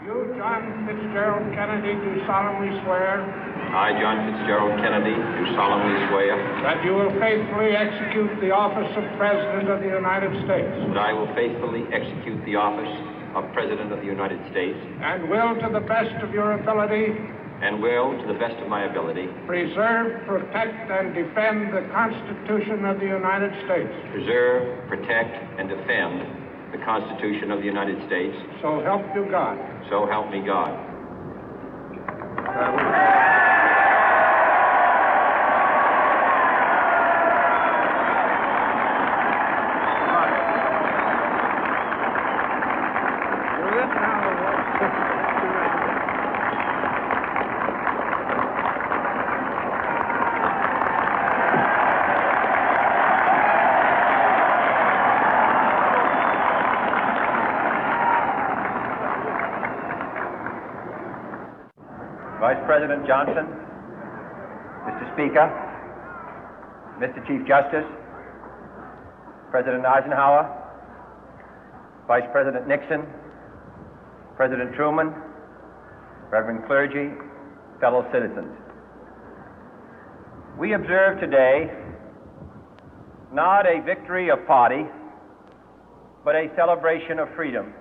You, John Fitzgerald Kennedy, do solemnly swear. I, John Fitzgerald Kennedy, do solemnly swear. That you will faithfully execute the office of President of the United States. That I will faithfully execute the office of President of the United States. And will, to the best of your ability. And will, to the best of my ability. Preserve, protect, and defend the Constitution of the United States. Preserve, protect, and defend the Constitution of the United States. So help you God. So help me God. Vice President Johnson, Mr. Speaker, Mr. Chief Justice, President Eisenhower, Vice President Nixon, President Truman, Reverend clergy, fellow citizens. We observe today not a victory of party, but a celebration of freedom,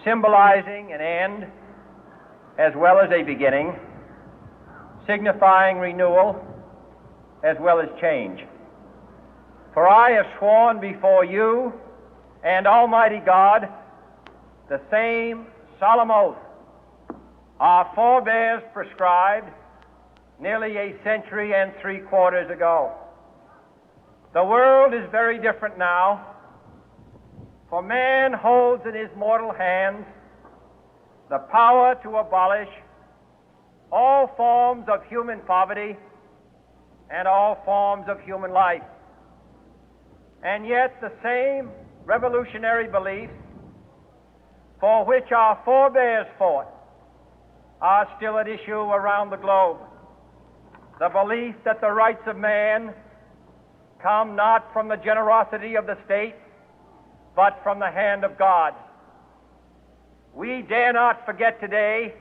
symbolizing an end as well as a beginning, signifying renewal as well as change. For I have sworn before you and Almighty God the same solemn oath our forebears prescribed nearly a century and 3/4 ago. The world is very different now, for man holds in his mortal hands the power to abolish all forms of human poverty and all forms of human life. And yet the same revolutionary beliefs for which our forebears fought are still at issue around the globe. The belief that the rights of man come not from the generosity of the state, but from the hand of God. We dare not forget today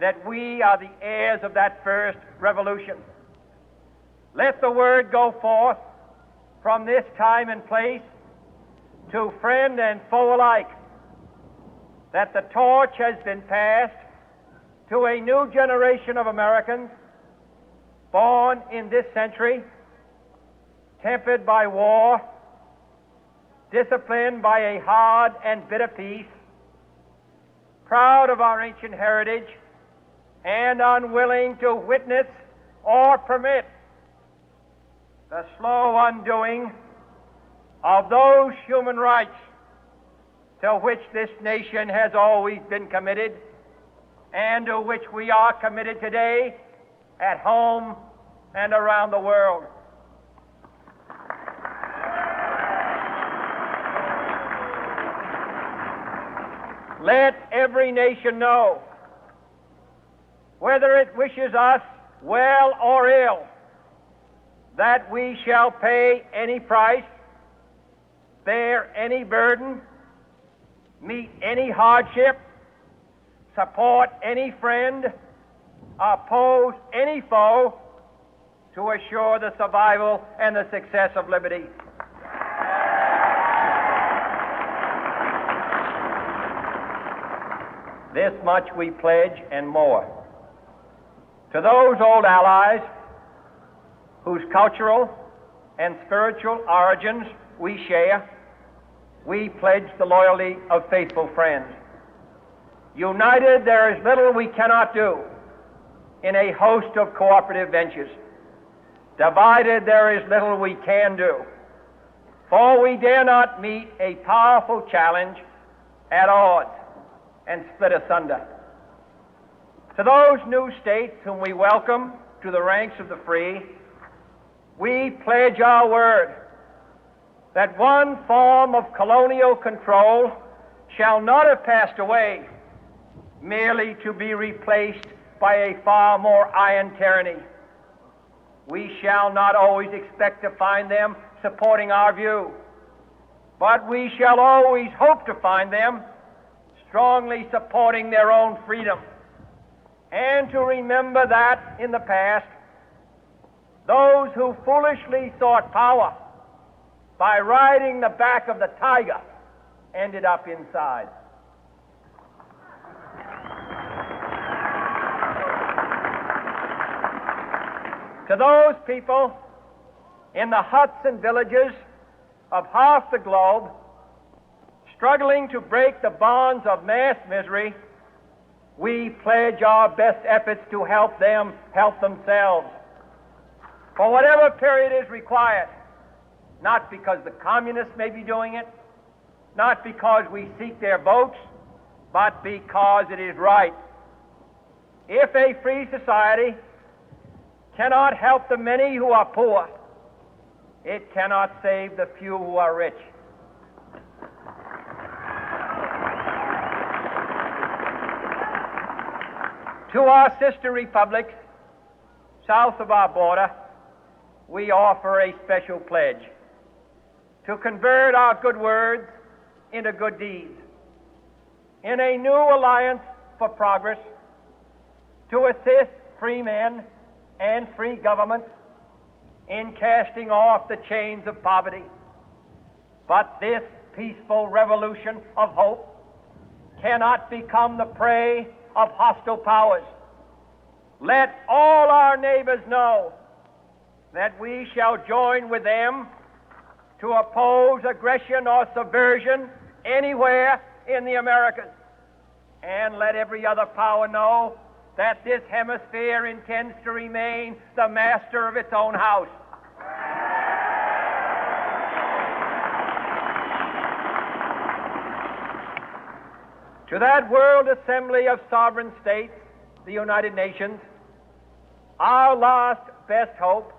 that we are the heirs of that first revolution. Let the word go forth from this time and place to friend and foe alike that the torch has been passed to a new generation of Americans born in this century, tempered by war, disciplined by a hard and bitter peace, proud of our ancient heritage, and unwilling to witness or permit the slow undoing of those human rights to which this nation has always been committed and to which we are committed today at home and around the world. Let every nation know, whether it wishes us well or ill, that we shall pay any price, bear any burden, meet any hardship, support any friend, oppose any foe to assure the survival and the success of liberty. This much we pledge and more. To those old allies whose cultural and spiritual origins we share, we pledge the loyalty of faithful friends. United, there is little we cannot do in a host of cooperative ventures. Divided, there is little we can do, for we dare not meet a powerful challenge at odds and split asunder. To those new states whom we welcome to the ranks of the free, we pledge our word that one form of colonial control shall not have passed away, merely to be replaced by a far more iron tyranny. We shall not always expect to find them supporting our view, but we shall always hope to find them strongly supporting their own freedom, and to remember that in the past, those who foolishly sought power by riding the back of the tiger ended up inside. To those people in the huts and villages of half the globe struggling to break the bonds of mass misery, we pledge our best efforts to help them help themselves for whatever period is required, not because the communists may be doing it, not because we seek their votes, but because it is right. If a free society cannot help the many who are poor, it cannot save the few who are rich. To our sister republics south of our border, we offer a special pledge to convert our good words into good deeds, in a new alliance for progress, to assist free men and free governments in casting off the chains of poverty. But this peaceful revolution of hope cannot become the prey of hostile powers. Let all our neighbors know that we shall join with them to oppose aggression or subversion anywhere in the Americas. And let every other power know that this hemisphere intends to remain the master of its own house. To that World Assembly of Sovereign States, the United Nations, our last best hope